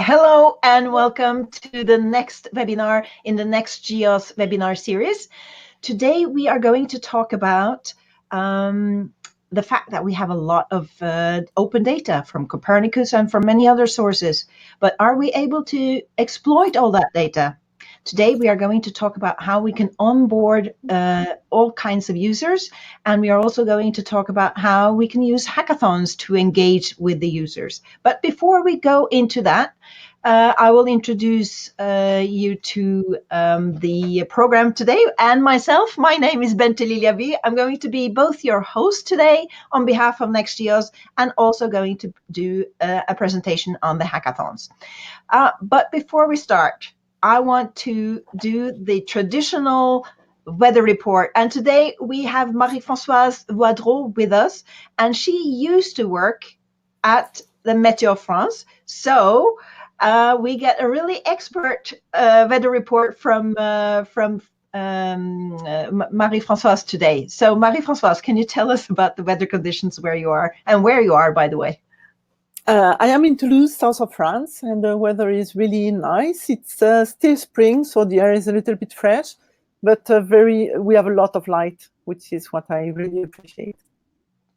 Hello and welcome to the next webinar in the NextGEOSS webinar series. Today we are going to talk about the fact that we have a lot of open data from Copernicus and from many other sources, but are we able to exploit all that data? Today we are going to talk about how we can onboard all kinds of users, and we are also going to talk about how we can use hackathons to engage with the users. But before we go into that, I will introduce you to the program today and myself. My name is Bente Lilja. I'm going to be both your host today on behalf of NextGEOSS and also going to do a presentation on the hackathons. But before we start, I want to do the traditional weather report. And today we have Marie-Francoise Voidrot with us, and she used to work at the Météo France. So we get a really expert weather report from Marie-Francoise today. So Marie-Francoise, can you tell us about the weather conditions where you are and where you are, by the way? I am in Toulouse, south of France, and the weather is really nice. It's still spring, so the air is a little bit fresh, but we have a lot of light, which is what I really appreciate.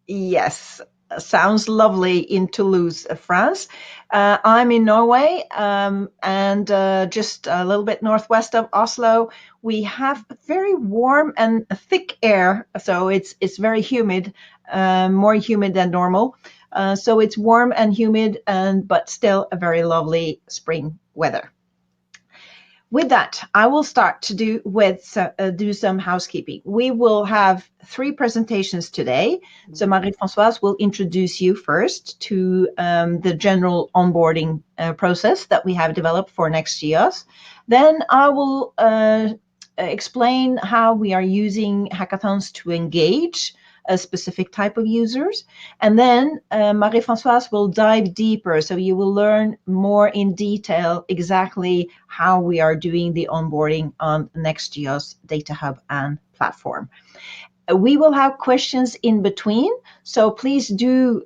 Yes, sounds lovely in Toulouse, France. I'm in Norway, and just a little bit northwest of Oslo. We have very warm and thick air, so it's very humid, more humid than normal. So it's warm and humid, but still a very lovely spring weather. With that, I will start to do some housekeeping. We will have 3 presentations today. So Marie-Francoise will introduce you first to the general onboarding process that we have developed for NextGEOSS. Then I will explain how we are using hackathons to engage a specific type of users. And then Marie-Francoise will dive deeper, so you will learn more in detail exactly how we are doing the onboarding on NextGEOSS Data Hub and platform. We will have questions in between, so please do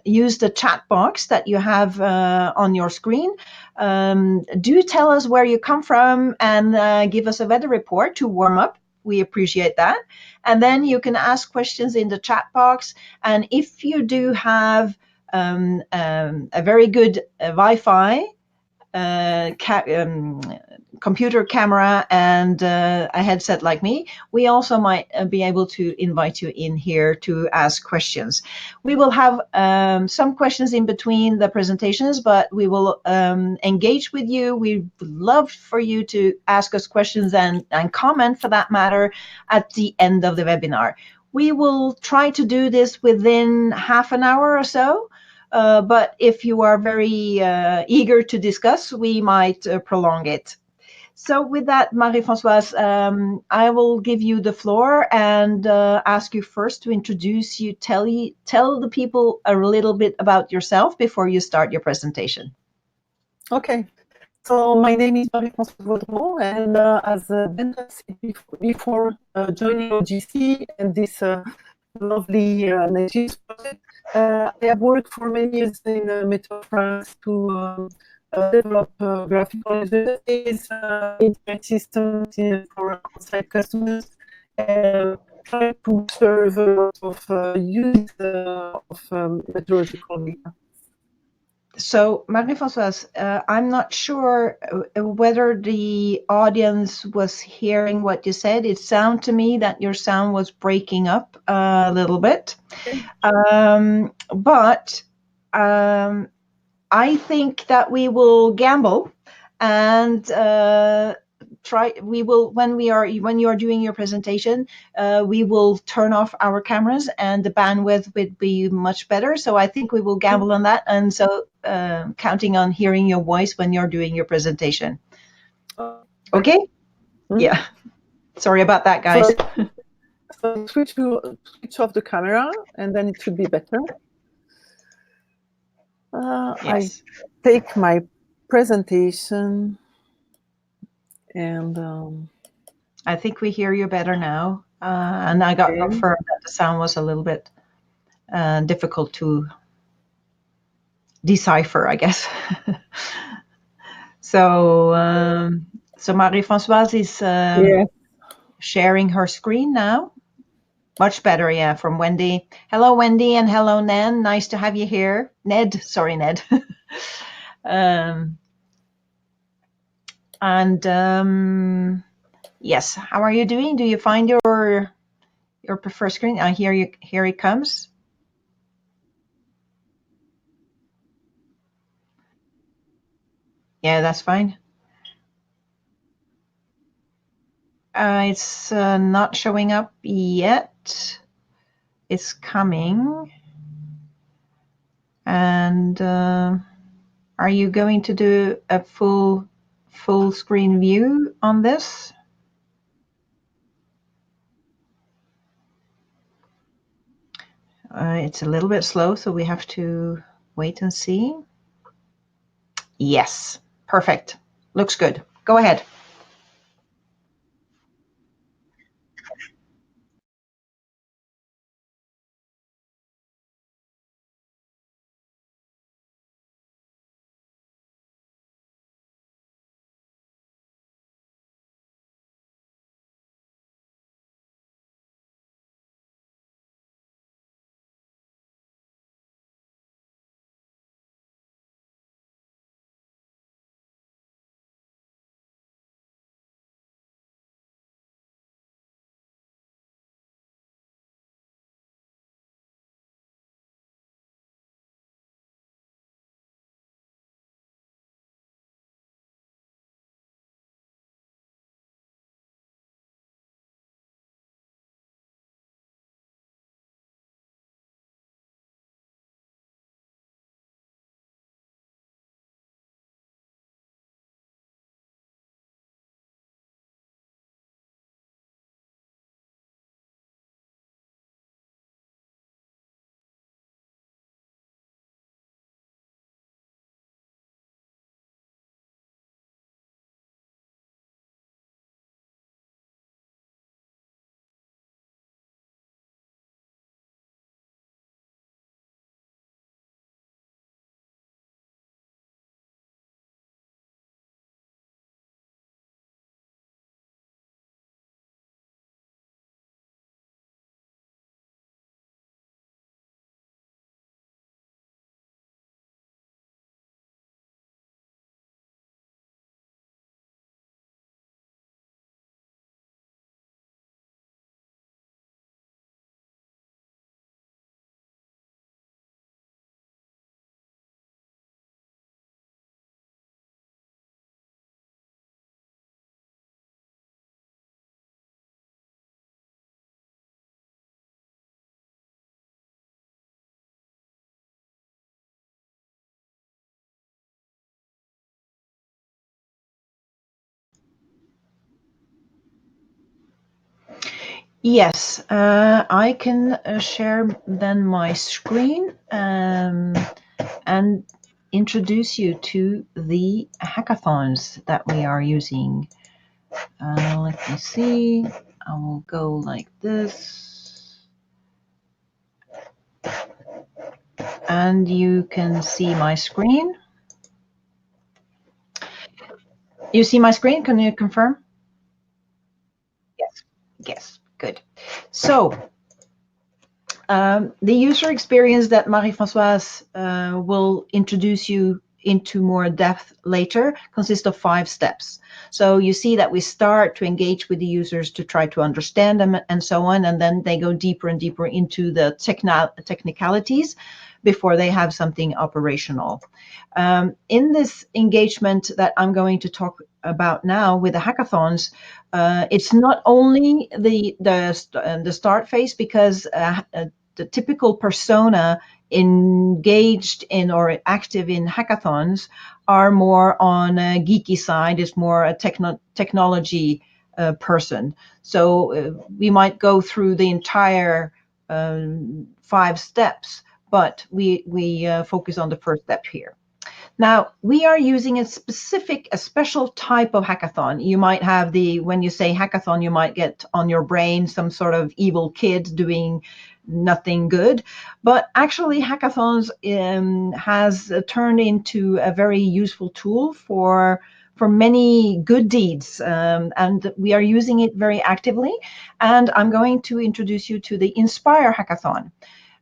use the chat box that you have on your screen. Do tell us where you come from and give us a weather report to warm up. We appreciate that. And then you can ask questions in the chat box. And if you do have a very good Wi-Fi, computer camera and a headset like me, we also might be able to invite you in here to ask questions. We will have some questions in between the presentations, but we will engage with you. We'd love for you to ask us questions and comment, for that matter, at the end of the webinar. We will try to do this within half an hour or so. But if you are very eager to discuss, we might prolong it. So with that, Marie-Francoise, I will give you the floor and ask you first to introduce you, tell the people a little bit about yourself before you start your presentation. Okay. So my name is Marie-Francoise Voidrot, and as Bente said before joining OGC and this lovely NextGEOSS project, I have worked for many years in Météo France to develop graphical interfaces, internet systems for on-site customers, and try to serve a lot of use of meteorological data. So, Marie-Francoise, I'm not sure whether the audience was hearing what you said. It sounded to me that your sound was breaking up a little bit. But I think that we will gamble and when you are doing your presentation, we will turn off our cameras and the bandwidth would be much better. So I think we will gamble on that, and so counting on hearing your voice when you're doing your presentation. Okay? Yeah. Sorry about that, guys. So switch off the camera, and then it should be better. Yes. I take my presentation. And I think we hear you better now. And I got confirmed that the sound was a little bit difficult to decipher, I guess. So Marie-Francoise is Yes. sharing her screen now. Much better, yeah, from Wendy. Hello, Wendy, and hello, Nan. Nice to have you here. Ned, sorry, Ned. Yes, how are you doing? Do you find your preferred screen? Here it comes. Yeah, that's fine. It's not showing up yet. It's coming. And are you going to do a full screen view on this? It's a little bit slow, so we have to wait and see. Yes, perfect. Looks good. Go ahead. Yes, I can share then my screen and introduce you to the hackathons that we are using. Let me see. I will go like this. And you can see my screen. You see my screen? Can you confirm? Yes. Yes. Good. So the user experience that Marie-Francoise will introduce you into more depth later consists of 5 steps. So you see that we start to engage with the users to try to understand them and so on, and then they go deeper and deeper into the technicalities before they have something operational. In this engagement that I'm going to talk about now with the hackathons, it's not only the start phase, because the typical persona engaged in or active in hackathons are more on a geeky side, is more a technology person. So we might go through the entire 5 steps, but we focus on the first step here. Now, we are using a special type of hackathon. You might have when you say hackathon, you might get on your brain some sort of evil kid doing nothing good. But actually, hackathons has turned into a very useful tool for many good deeds, and we are using it very actively. And I'm going to introduce you to the Inspire Hackathon.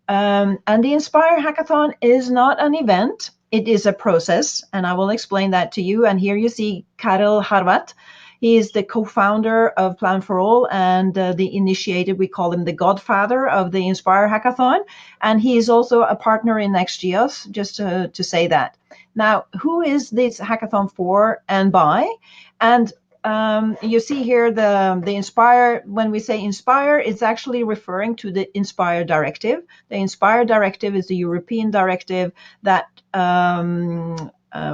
And the Inspire Hackathon is not an event, it is a process, and I will explain that to you. And here you see Karel Harvat. He is the co-founder of Plan for All and the initiator, we call him the godfather of the Inspire Hackathon. And he is also a partner in NextGEOSS, just to say that. Now, who is this hackathon for and by? And you see here the Inspire. When we say Inspire, it's actually referring to the Inspire Directive. The Inspire Directive is the European directive that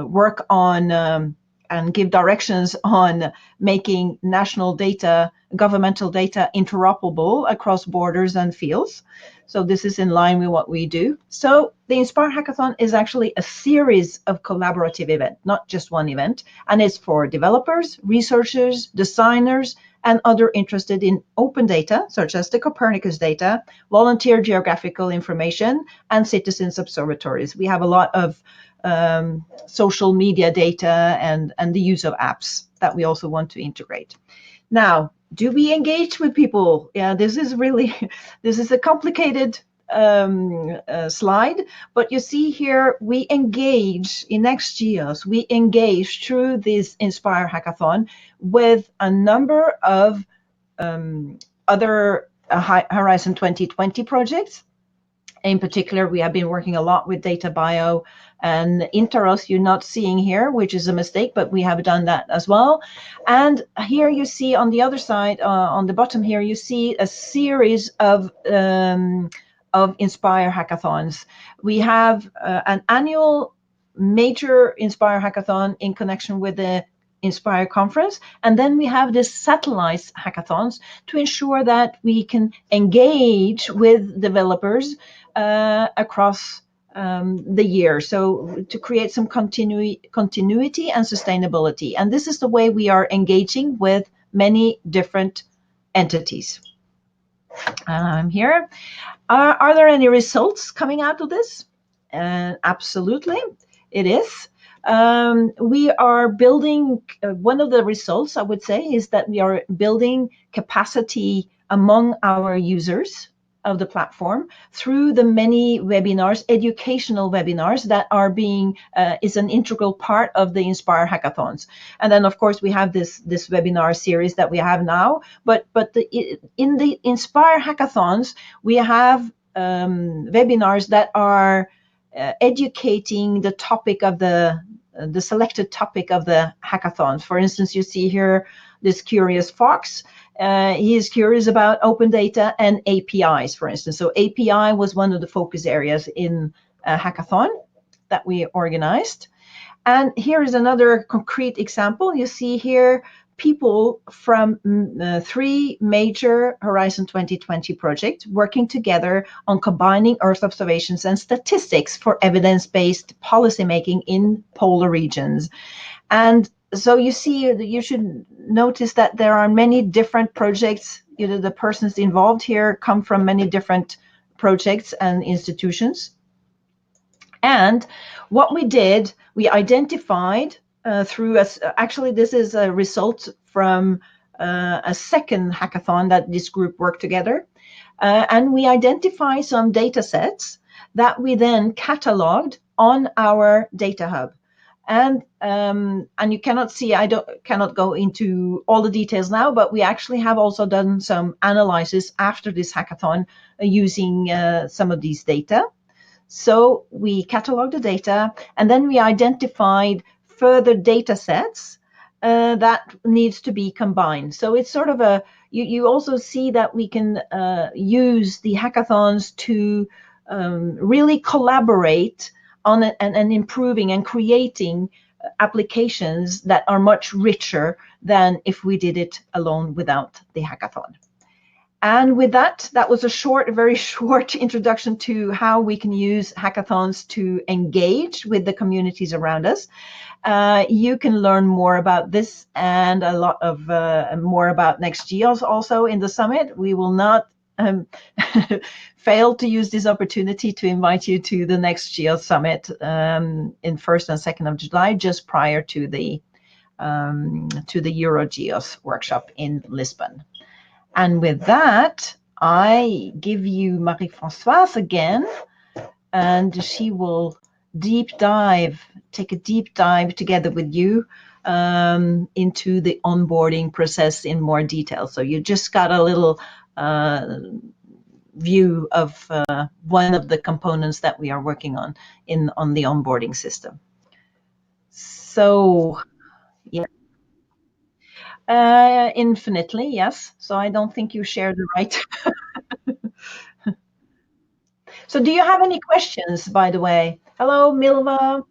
work on and give directions on making national data, governmental data, interoperable across borders and fields. So this is in line with what we do. So the Inspire Hackathon is actually a series of collaborative events, not just one event, and it's for developers, researchers, designers, and other interested in open data, such as the Copernicus data, volunteer geographical information, and citizens observatories. We have a lot of social media data and the use of apps that we also want to integrate. Now, do we engage with people? Yeah, this is a complicated slide, but you see here we engage in NextGEOSS. We engage through this Inspire Hackathon with a number of other Horizon 2020 projects. In particular, we have been working a lot with Data Bio and Interos, you're not seeing here, which is a mistake, but we have done that as well. And here you see on the other side, on the bottom here, you see a series of Inspire Hackathons. We have an annual major Inspire Hackathon in connection with the Inspire conference, and then we have this satellite hackathons to ensure that we can engage with developers across the year, so to create some continuity and sustainability. And this is the way we are engaging with many different entities. Here. Are there any results coming out of this? Absolutely, it is. We are building, one of the results I would say is that we are building capacity among our users of the platform through the many webinars, educational webinars that are being, is an integral part of the Inspire Hackathons. And then of course we have this webinar series that we have now, but in the Inspire Hackathons, we have webinars that are educating the topic of the selected topic of the hackathons. For instance, you see here this curious fox. He is curious about open data and APIs, for instance. So API was one of the focus areas in a hackathon that we organized. And here is another concrete example. You see here people from 3 major Horizon 2020 projects working together on combining Earth observations and statistics for evidence-based policymaking in polar regions. And so you see, you should notice that there are many different projects. You know, the persons involved here come from many different projects and institutions. And what we did, we identified through actually this is a result from a second hackathon that this group worked together, and we identify some data sets that we then cataloged on our data hub. And you cannot see, cannot go into all the details now, but we actually have also done some analysis after this hackathon using some of these data. So we cataloged the data, and then we identified further data sets that needs to be combined. So it's sort of a, you also see that we can use the hackathons to really collaborate on it and improving and creating applications that are much richer than if we did it alone without the hackathon. And with that, that was a very short introduction to how we can use hackathons to engage with the communities around us. You can learn more about this and a lot of more about NextGEOSS also in the summit. We will not failed to use this opportunity to invite you to the NextGEOSS Summit in 1st and 2nd of July, just prior to the EuroGEOSS workshop in Lisbon. And with that, I give you Marie-Francoise again, and she will take a deep dive together with you into the onboarding process in more detail. So you just got a little view of one of the components that we are working on the onboarding system. So, yeah. Infinitely, yes. So I don't think you share the right. So do you have any questions, by the way? Hello, Milva.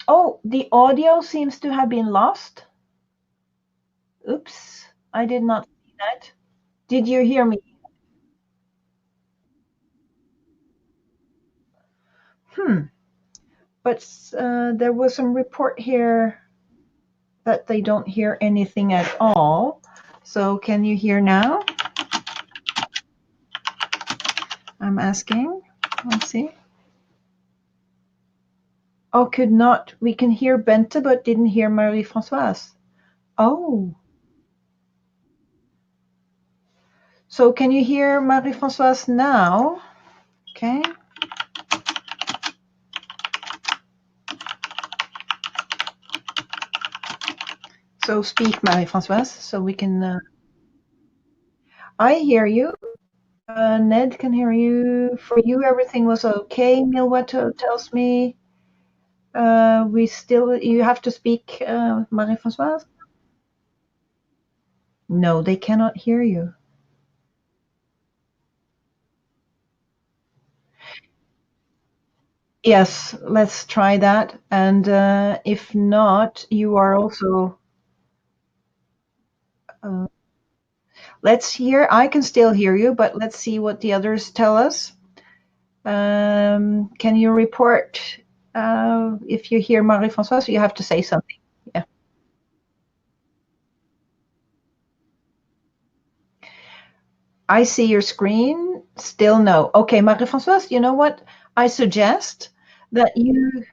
Oh, the audio seems to have been lost. Oops, I did not see that. Did you hear me? But there was some report here that they don't hear anything at all. So can you hear now? I'm asking. Let's see. Oh, could not. We can hear Bente, but didn't hear Marie-Francoise. Oh. So can you hear Marie-Francoise now? Okay. So speak, Marie-Francoise, so we can... I hear you. Ned can hear you. For you, everything was okay. Milwa tells me you have to speak, Marie-Francoise. No, they cannot hear you. Yes, let's try that. And if not, you are also... let's hear. I can still hear you, but let's see what the others tell us. Can you report if you hear Marie-Francoise? You have to say something. Yeah. I see your screen. Still no. Okay, Marie-Francoise, you know what? I suggest that you...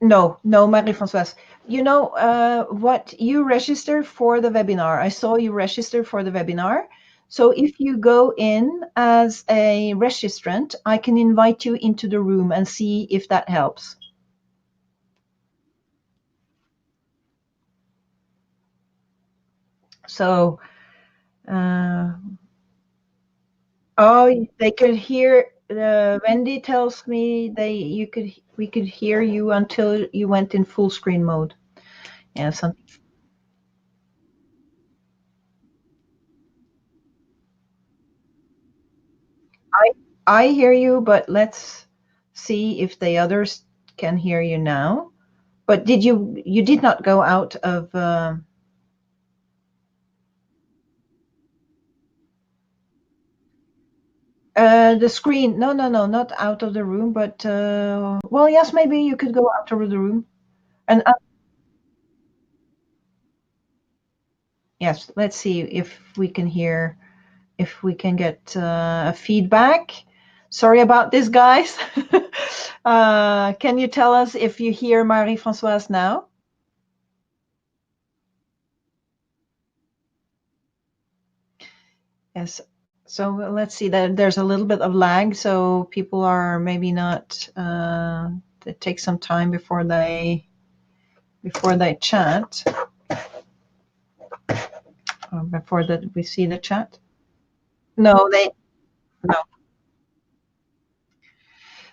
No, Marie-Francoise. You know what? You registered for the webinar. I saw you registered for the webinar. So if you go in as a registrant, I can invite you into the room and see if that helps. So, oh, they could hear. Wendy tells me we could hear you until you went in full screen mode. Yeah, something. I hear you, but let's see if the others can hear you now. But you did not go out of the screen? No, not out of the room, but well, yes, maybe you could go out of the room. And yes, let's see if we can hear, if we can get a feedback. Sorry about this, guys. Can you tell us if you hear Marie-Francoise now? Yes. So let's see, there's a little bit of lag, so people are maybe not, it takes some time before they chat, or before we see the chat. No. No.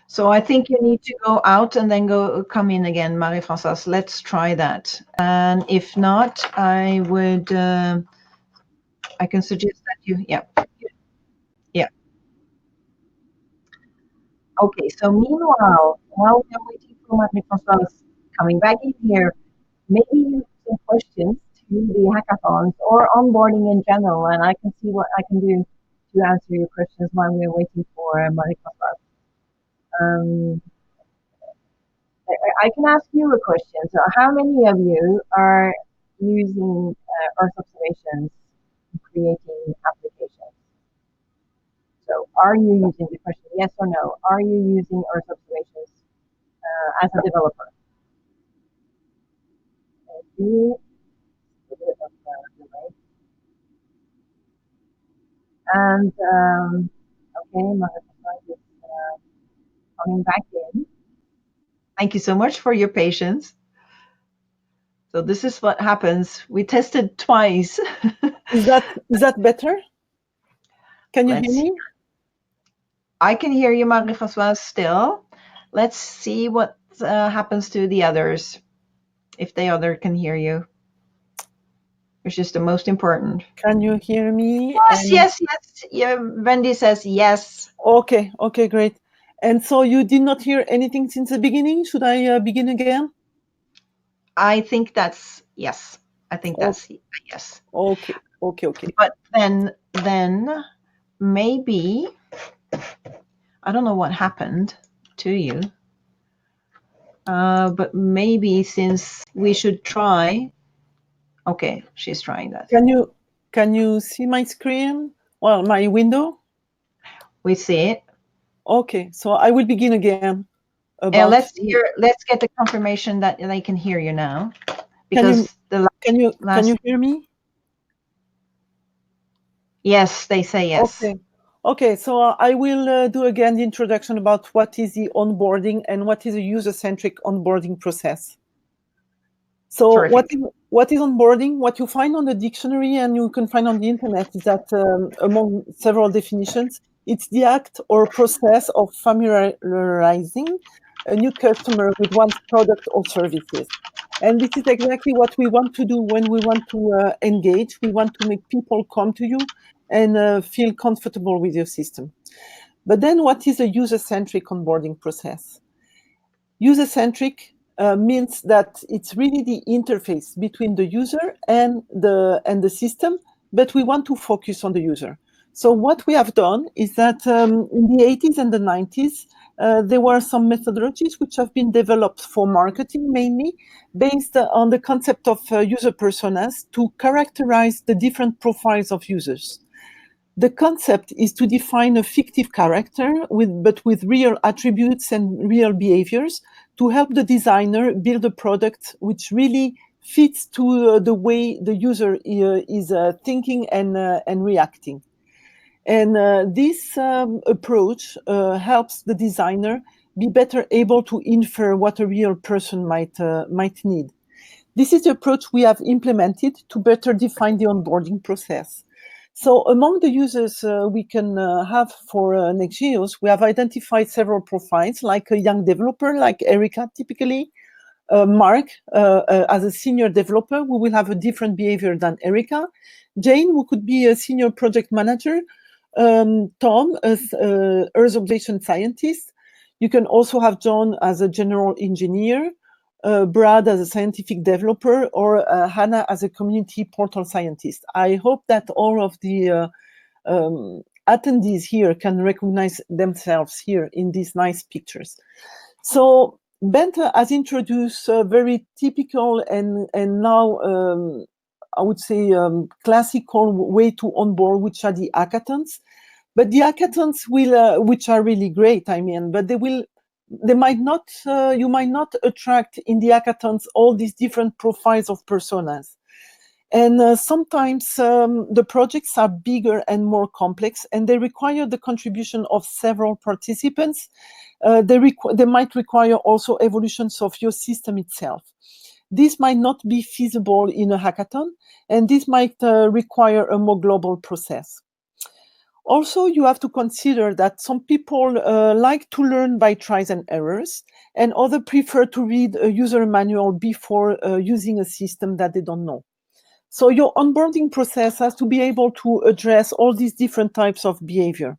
So I think you need to go out and then come in again, Marie-Francoise. Let's try that. And if not, I can suggest that yeah. Okay, so meanwhile, while we're waiting for Marie-Francoise coming back in here, maybe you have some questions to the hackathons or onboarding in general, and I can see what I can do to answer your questions while we're waiting for Marie-Francoise. I can ask you a question. So how many of you are using Earth observations in creating applications? So are you using, the question, yes or no, are you using Earth observations as a developer? Maybe a bit of delay. And okay, Marie-Francoise is coming back in. Thank you so much for your patience. So this is what happens. We tested twice. Is that better? Can you hear me? I can hear you, Marie-Francoise, still. Let's see what happens to the others, if the other can hear you, which is the most important. Can you hear me? Yes. Yeah, Wendy says yes. Okay, great. And so you did not hear anything since the beginning? Should I begin again? I think that's yes. I think that's yes. Okay. But then maybe, I don't know what happened to you, but maybe since we should try. Okay, she's trying that. Can you see my screen? Well, my window? We see it. Okay, so I will begin again. Let's get the confirmation that they can hear you now. Because can you hear me? Yes, they say yes. Okay, so I will do again the introduction about what is the onboarding and what is a user-centric onboarding process. So Terrific. what is onboarding? What you find on the dictionary and you can find on the internet is that among several definitions, it's the act or process of familiarizing a new customer with one's product or services. And this is exactly what we want to do when we want to engage. We want to make people come to you and feel comfortable with your system. But then what is a user-centric onboarding process? User-centric means that it's really the interface between the user and the system, but we want to focus on the user. So what we have done is that in the 80s and the 90s, there were some methodologies which have been developed for marketing mainly, based on the concept of user personas to characterize the different profiles of users. The concept is to define a fictive character but with real attributes and real behaviors to help the designer build a product which really fits to the way the user is thinking and reacting. And this approach helps the designer be better able to infer what a real person might need. This is the approach we have implemented to better define the onboarding process. So among the users we can have for NextGEOSS, we have identified several profiles, like a young developer, like Erica typically, Mark as a senior developer, who will have a different behavior than Erica, Jane, who could be a senior project manager, Tom, as Earth observation scientist. You can also have John as a general engineer, Brad as a scientific developer, or Hannah as a community portal scientist. I hope that all of the attendees here can recognize themselves here in these nice pictures. So Bente has introduced a very typical and now I would say classical way to onboard, which are the hackathons. But the hackathons will, which are really great, I mean, but they might not, you might not attract in the hackathons all these different profiles of personas. And sometimes the projects are bigger and more complex, and they require the contribution of several participants. They might require also evolutions of your system itself. This might not be feasible in a hackathon, and this might require a more global process. Also, you have to consider that some people like to learn by tries and errors, and others prefer to read a user manual before using a system that they don't know. So your onboarding process has to be able to address all these different types of behavior.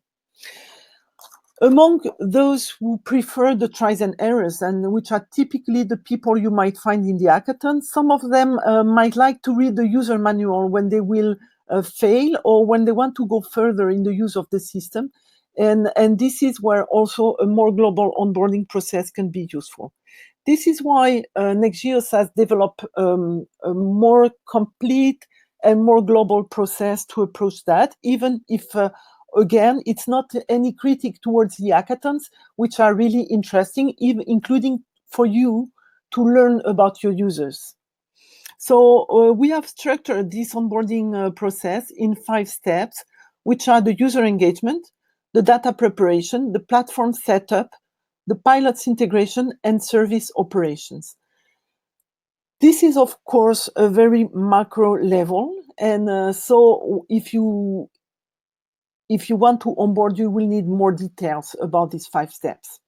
Among those who prefer the tries and errors, and which are typically the people you might find in the hackathon, some of them might like to read the user manual when they will fail or when they want to go further in the use of the system. And this is where also a more global onboarding process can be useful. This is why NextGEOSS has developed a more complete and more global process to approach that, even if, again, it's not any critique towards the hackathons, which are really interesting, even including for you to learn about your users. So we have structured this onboarding process in 5 steps, which are the user engagement, the data preparation, the platform setup, the pilot's integration, and service operations. This is, of course, a very macro level. And so if you want to onboard, you will need more details about these 5 steps.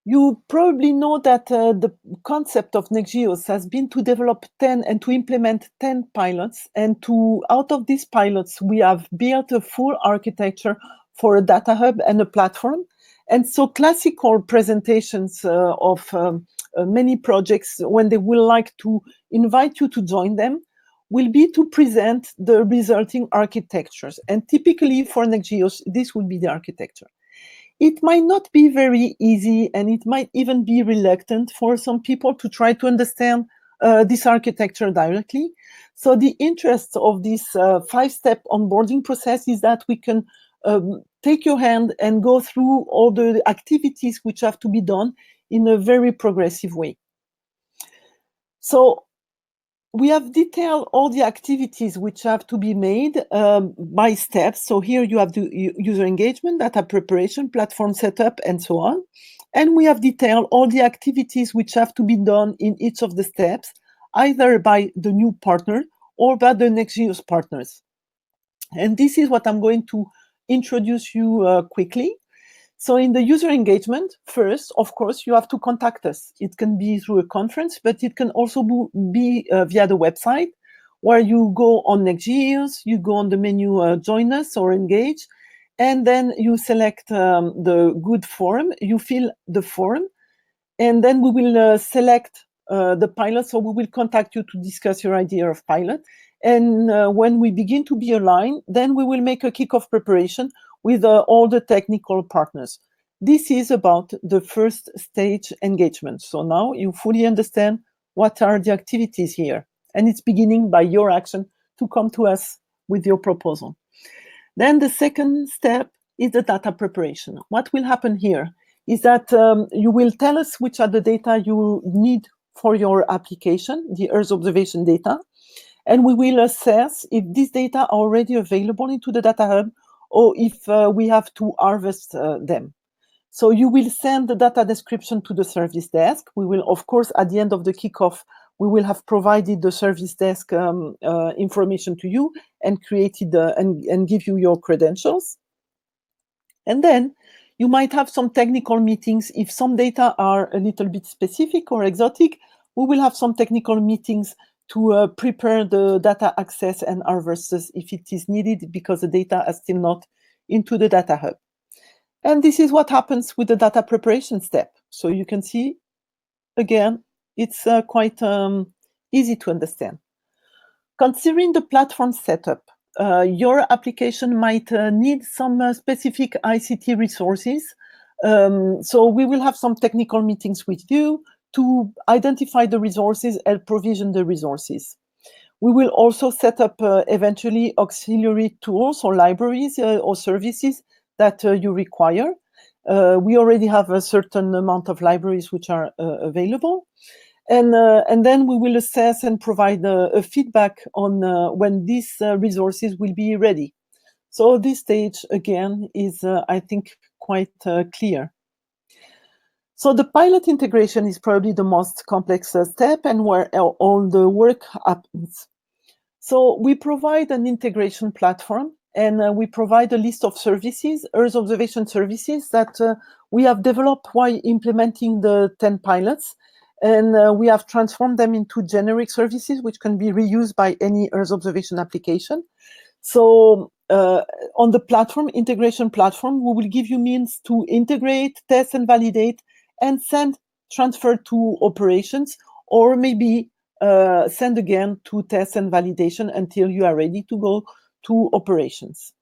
You probably know that the concept of NextGEOSS has been to develop 10 and to implement 10 pilots. And out of these pilots, we have built a full architecture for a data hub and a platform. And so classical presentations of many projects, when they will like to invite you to join them, will be to present the resulting architectures. And typically for NextGEOSS, this will be the architecture. It might not be very easy, and it might even be reluctant for some people to try to understand this architecture directly. So the interest of this 5-step onboarding process is that we can take your hand and go through all the activities which have to be done in a very progressive way. So we have detailed all the activities which have to be made by steps. So here you have the user engagement, data preparation, platform setup, and so on. And we have detailed all the activities which have to be done in each of the steps, either by the new partner or by the NextGEOSS partners. And this is what I'm going to introduce you quickly. So in the user engagement, first, of course, you have to contact us. It can be through a conference, but it can also be via the website, where you go on NextGEOSS, you go on the menu Join Us or Engage, and then you select the good form, you fill the form, and then we will select the pilot. So we will contact you to discuss your idea of pilot. And when we begin to be aligned, then we will make a kickoff preparation with all the technical partners. This is about the first stage engagement. So now you fully understand what are the activities here. And it's beginning by your action to come to us with your proposal. Then the second step is the data preparation. What will happen here is that you will tell us which are the data you need for your application, the Earth observation data. And we will assess if these data are already available into the data hub or if we have to harvest them. So you will send the data description to the service desk. We will, of course, at the end of the kickoff, we will have provided the service desk information to you and created and give you your credentials. And then you might have some technical meetings. If some data are a little bit specific or exotic, we will have some technical meetings to prepare the data access and harvests if it is needed, because the data is still not into the data hub. And this is what happens with the data preparation step. So you can see, again, it's quite easy to understand. Considering the platform setup, your application might need some specific ICT resources. So we will have some technical meetings with you to identify the resources and provision the resources. We will also set up eventually auxiliary tools or libraries or services that you require. We already have a certain amount of libraries which are available. And then we will assess and provide a feedback on when these resources will be ready. So this stage, again, is, I think, quite clear. So the pilot integration is probably the most complex step and where all the work happens. So we provide an integration platform, and we provide a list of services, Earth observation services, that we have developed while implementing the 10 pilots. And we have transformed them into generic services, which can be reused by any Earth observation application. So on the platform, integration platform, we will give you means to integrate, test and validate, and transfer to operations, or maybe send again to test and validation until you are ready to go to operations.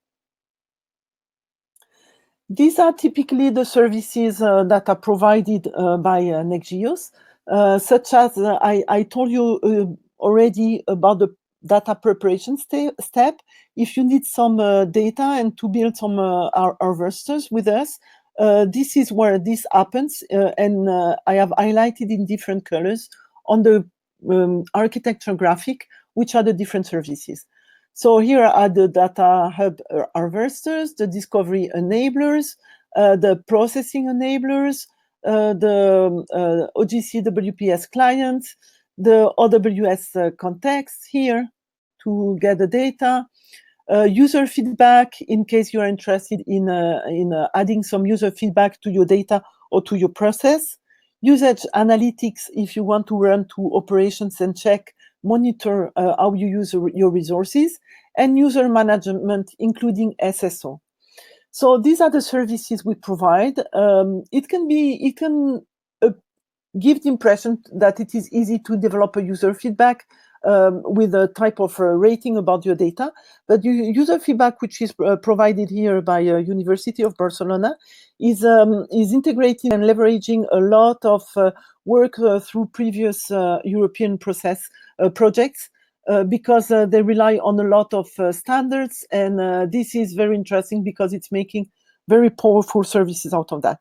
These are typically the services that are provided by NextGEOSS, such as I told you already about the data preparation step. If you need some data and to build some harvesters with us, this is where this happens, and I have highlighted in different colors on the architecture graphic, which are the different services. So here are the data hub harvesters, the discovery enablers, the processing enablers, the OGC WPS client, the OWS context here to get the data, user feedback in case you are interested in adding some user feedback to your data or to your process, usage analytics if you want to run to operations and monitor how you use your resources, and user management, including SSO. So these are the services we provide. It can give the impression that it is easy to develop a user feedback with a type of rating about your data, but user feedback, which is provided here by University of Barcelona, is integrating and leveraging a lot of work through previous European projects, because they rely on a lot of standards, and this is very interesting because it's making very powerful services out of that.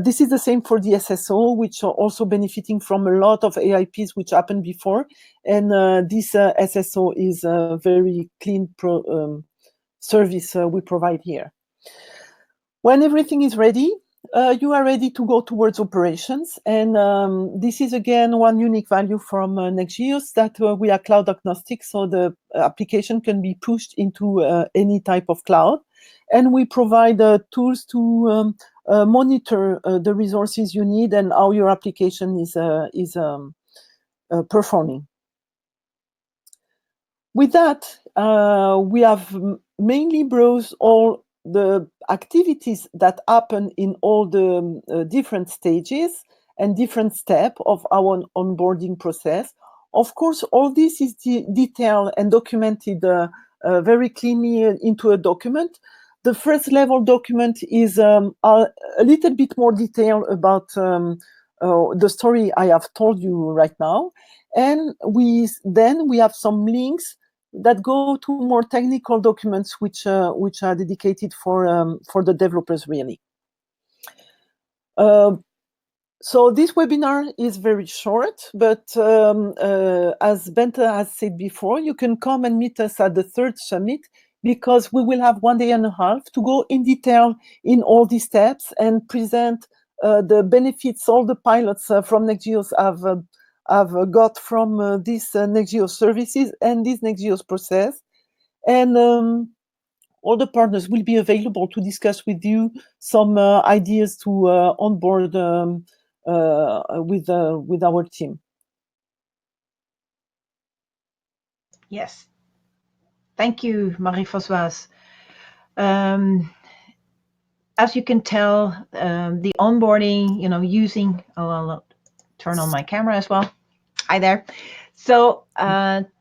This is the same for the SSO, which are also benefiting from a lot of AIPs which happened before, and this SSO is a very clean service we provide here. When everything is ready, you are ready to go towards operations, and this is again one unique value from NextGEOSS, that we are cloud agnostic, so the application can be pushed into any type of cloud, and we provide tools to monitor the resources you need and how your application is performing. With that, we have mainly browsed all the activities that happen in all the different stages and different steps of our onboarding process. Of course, all this is detailed and documented very cleanly into a document. The first level document is a little bit more detailed about the story I have told you right now. And then we have some links that go to more technical documents, which are dedicated for the developers, really. So this webinar is very short, but as Bente has said before, you can come and meet us at the third summit, because we will have 1.5 days to go in detail in all these steps and present the benefits all the pilots from NextGEOSS have got from these NextGEOSS services and this NextGEOSS process. And all the partners will be available to discuss with you some ideas to onboard with our team. Yes. Thank you, Marie-Francoise. As you can tell, the onboarding, using, I'll turn on my camera as well. Hi there. So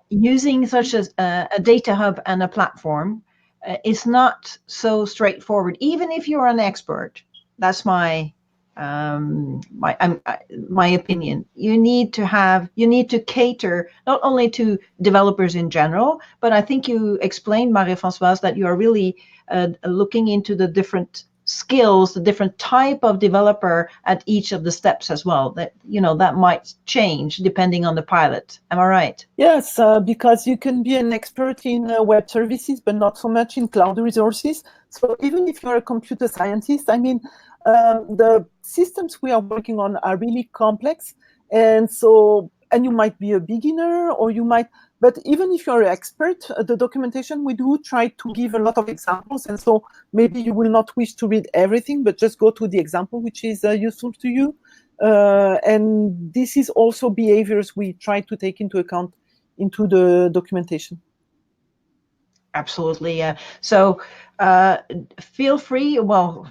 using such as a data hub and a platform is not so straightforward, even if you're an expert. That's my opinion. You need to cater not only to developers in general, but I think you explained, Marie-Francoise, that you are really looking into the different skills, the different type of developer at each of the steps as well. That that might change depending on the pilot. Am I right? Yes, because you can be an expert in web services, but not so much in cloud resources. So even if you're a computer scientist, I mean, the systems we are working on are really complex, and you might be a beginner, or you might. But even if you're an expert, the documentation, we do try to give a lot of examples, and so maybe you will not wish to read everything, but just go to the example which is useful to you. And this is also behaviors we try to take into account into the documentation. Absolutely. So feel free. Well,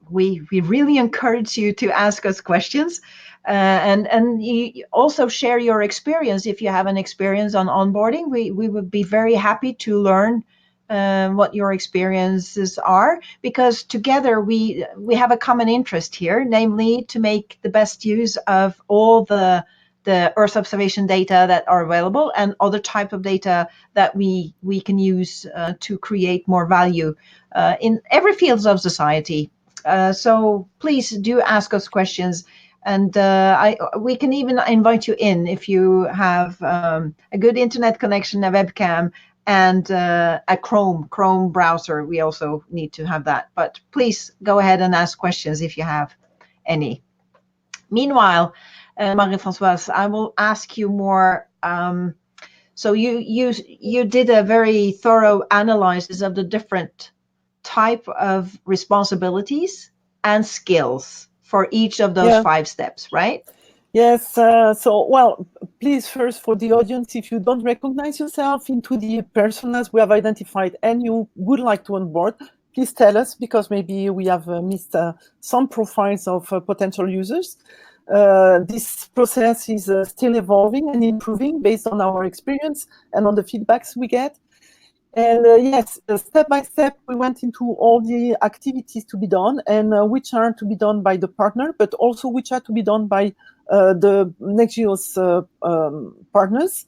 we really encourage you to ask us questions, and you also share your experience. If you have an experience on onboarding, we would be very happy to learn what your experiences are, because together we have a common interest here, namely to make the best use of all the Earth observation data that are available and other type of data that we can use to create more value in every fields of society. So please do ask us questions, and we can even invite you in if you have a good internet connection, a webcam, and a Chrome browser. We also need to have that. But please go ahead and ask questions if you have any. Meanwhile, Marie-Francoise, I will ask you more. So you did a very thorough analysis of the different type of responsibilities and skills for each of those 5 steps, right? Yes. So, well, please first, for the audience, if you don't recognize yourself into the personas we have identified and you would like to onboard, please tell us, because maybe we have missed some profiles of potential users. This process is still evolving and improving based on our experience and on the feedbacks we get. And yes, step by step, we went into all the activities to be done, and which are to be done by the partner, but also which are to be done by the NextGEOSS partners,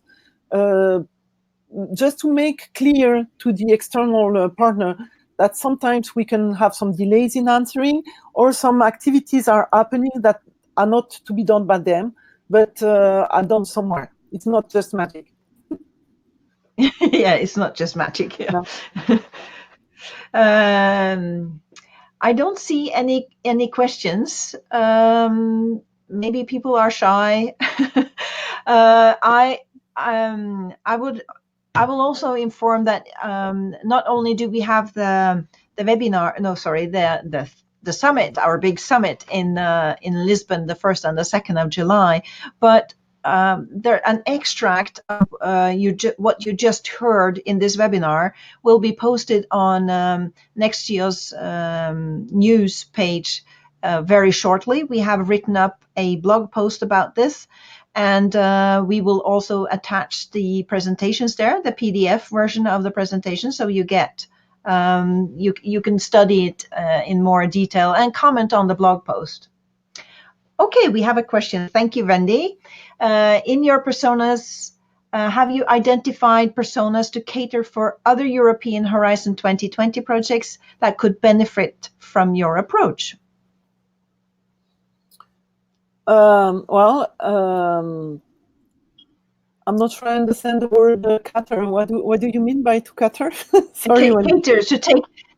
just to make clear to the external partner that sometimes we can have some delays in answering, or some activities are happening that are not to be done by them, but are done somewhere. It's not just magic. Yeah, it's not just magic. Yeah. No. I don't see any questions. Maybe people are shy. I will also inform that not only do we have the webinar, no, sorry, the summit, our big summit in Lisbon, the 1st and the 2nd of July, but there an extract of what you just heard in this webinar will be posted on NextGEOSS news page very shortly. We have written up a blog post about this, and we will also attach the presentations there, the PDF version of the presentation, so you get you can study it in more detail and comment on the blog post. Okay, we have a question. Thank you, Wendy. In your personas, have you identified personas to cater for other European Horizon 2020 projects that could benefit from your approach? I'm not sure I understand the word cater. What do you mean by to cater? Sorry. Cater,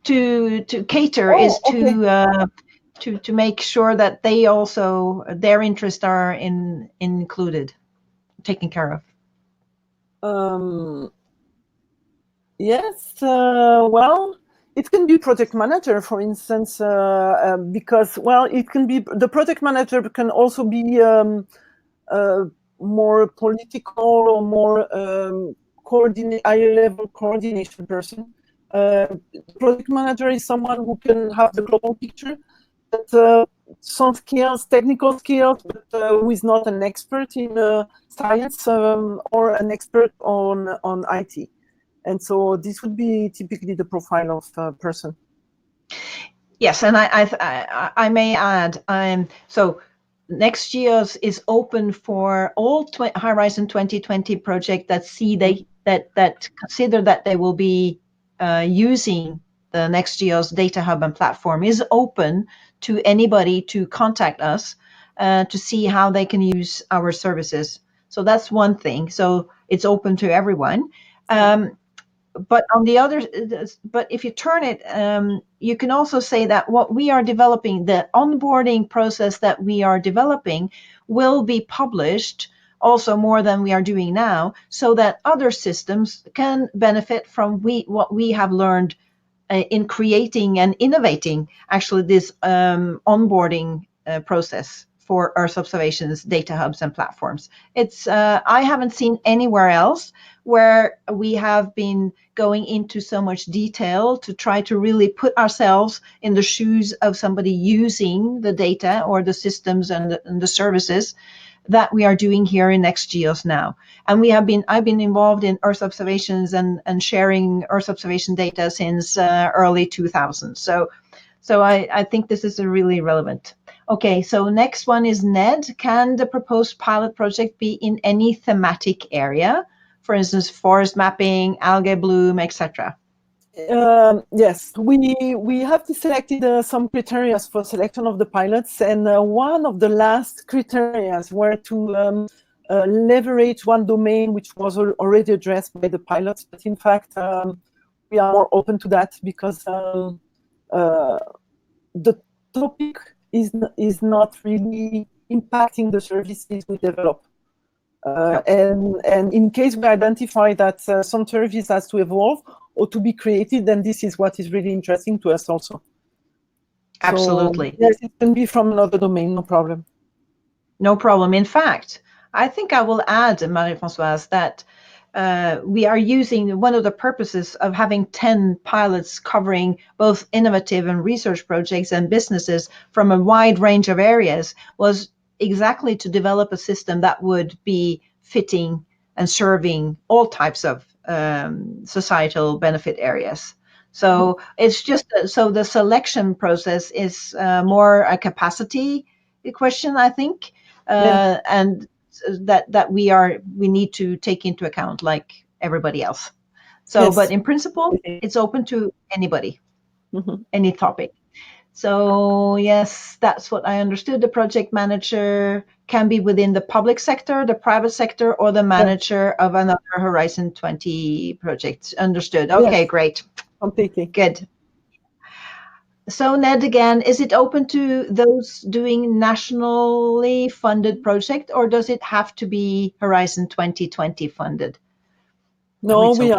to cater is okay. To make sure that they also, their interests are included, taken care of. Yes, well, it can be project manager, for instance, because, well, it can be, the project manager can also be more political or more higher level coordination person. Project manager is someone who can have the global picture, but some skills, technical skills, but who is not an expert in science or an expert on IT. And so this would be typically the profile of a person. Yes, and I may add, so NextGEOSS is open for all Horizon 2020 projects that see that consider that they will be using the NextGEOSS data hub and platform, is open to anybody to contact us to see how they can use our services. So that's one thing. So it's open to everyone. But on the other, but if you turn it, you can also say that what we are developing, the onboarding process that we are developing, will be published also more than we are doing now, so that other systems can benefit from what we have learned in creating and innovating actually this onboarding process for Earth observations, data hubs, and platforms. It's I haven't seen anywhere else where we have been going into so much detail to try to really put ourselves in the shoes of somebody using the data or the systems and the services that we are doing here in NextGEOSS now. And I've been involved in Earth observations and sharing Earth observation data since early 2000s. So I think this is really relevant. Okay, so next one is Ned. Can the proposed pilot project be in any thematic area? For instance, forest mapping, algae bloom, etc. Yes, we have selected some criteria for selection of the pilots, and one of the last criteria were to leverage one domain which was already addressed by the pilots. But in fact, we are more open to that because the topic is not really impacting the services we develop. And in case we identify that some service has to evolve or to be created, then this is what is really interesting to us also. Absolutely. So, yes, it can be from another domain, no problem. No problem. In fact, I think I will add, Marie-Francoise, that we are using one of the purposes of having 10 pilots covering both innovative and research projects and businesses from a wide range of areas was exactly to develop a system that would be fitting and serving all types of societal benefit areas. So it's just, so the selection process is more a capacity question, I think, and that we need to take into account like everybody else. So, Yes. but in principle, it's open to anybody, any topic. So yes, that's what I understood. The project manager can be within the public sector, the private sector, or the manager of another Horizon 20 project. Understood. Okay, yes, great. Completely. Good. So Ned, again, is it open to those doing nationally funded project, or does it have to be Horizon 2020 funded? No, we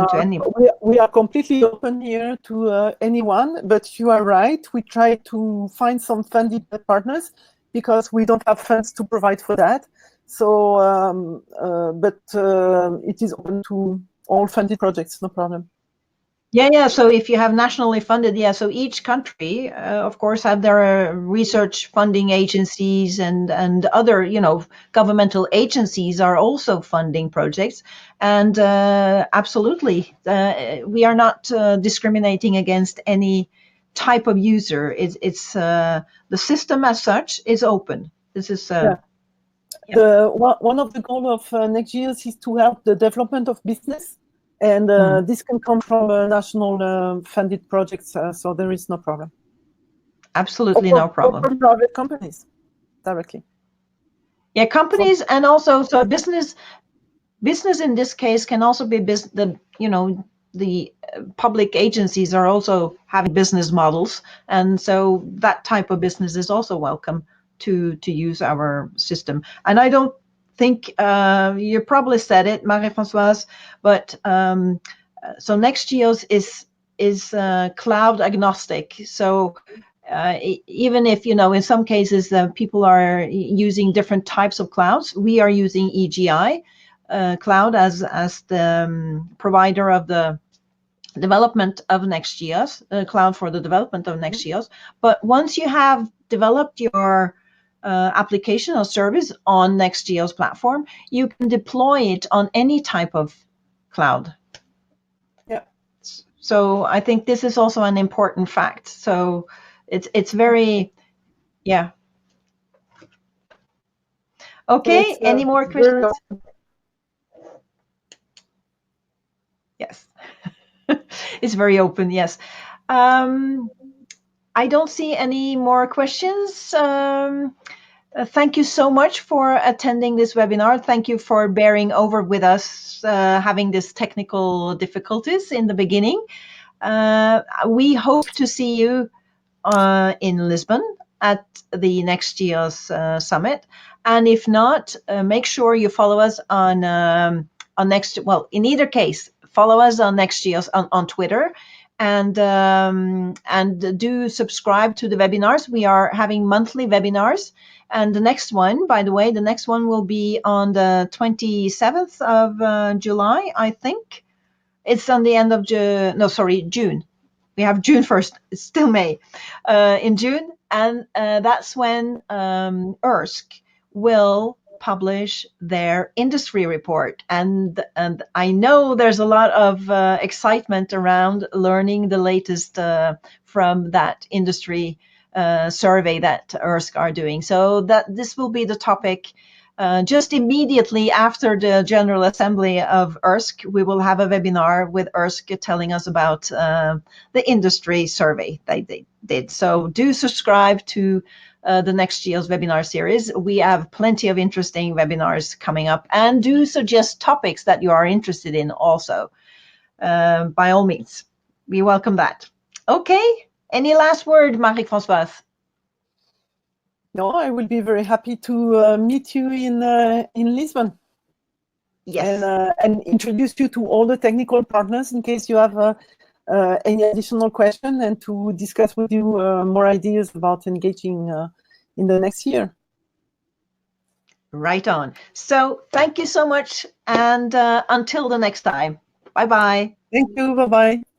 are completely open here to anyone, but you are right. We try to find some funded partners because we don't have funds to provide for that. So, but it is open to all funded projects, no problem. Yeah. So if you have nationally funded, so each country, of course, have their research funding agencies and other, governmental agencies are also funding projects. And absolutely, we are not discriminating against any type of user. It's the system as such is open. This is one of the goals of NextGEOSS is to help the development of business. And this can come from national funded projects, so there is no problem. Absolutely no problem. Or from private companies directly. Yeah, companies and also so business in this case can also be the public agencies are also having business models, and so that type of business is also welcome to use our system. And I don't think you probably said it, Marie-Francoise, but so NextGEOSS is cloud agnostic. So even if in some cases people are using different types of clouds, we are using EGI cloud as the provider of the development of NextGEOSS, cloud for the development of NextGEOSS. But once you have developed your application or service on NextGEOSS platform, you can deploy it on any type of cloud. Yeah. So I think this is also an important fact. So it's very, yeah. Okay, any more questions? Yes. It's very open, yes. I don't see any more questions. Thank you so much for attending this webinar. Thank you for bearing over with us, having these technical difficulties in the beginning. We hope to see you in Lisbon at the NextGEOSS Summit. And if not, make sure you follow us on in either case, follow us on NextGEOSS on Twitter, and do subscribe to the webinars. We are having monthly webinars, and the next one, by the way, will be on the 27th of July, I think. It's on the end of June. We have June 1st. It's still May. In June, and that's when ERSC will publish their industry report. And I know there's a lot of excitement around learning the latest from that industry survey that ERSC are doing. So that this will be the topic just immediately after the General Assembly of ERSC. We will have a webinar with ERSC telling us about the industry survey they did. So do subscribe to the NextGEOSS webinar series. We have plenty of interesting webinars coming up, and do suggest topics that you are interested in also. By all means, we welcome that. Okay, any last word, Marie-Francoise? No, I will be very happy to meet you in Lisbon. Yes. And introduce you to all the technical partners in case you have any additional question, and to discuss with you more ideas about engaging in the next year. Right on. So thank you so much, and until the next time. Bye-bye. Thank you. Bye-bye.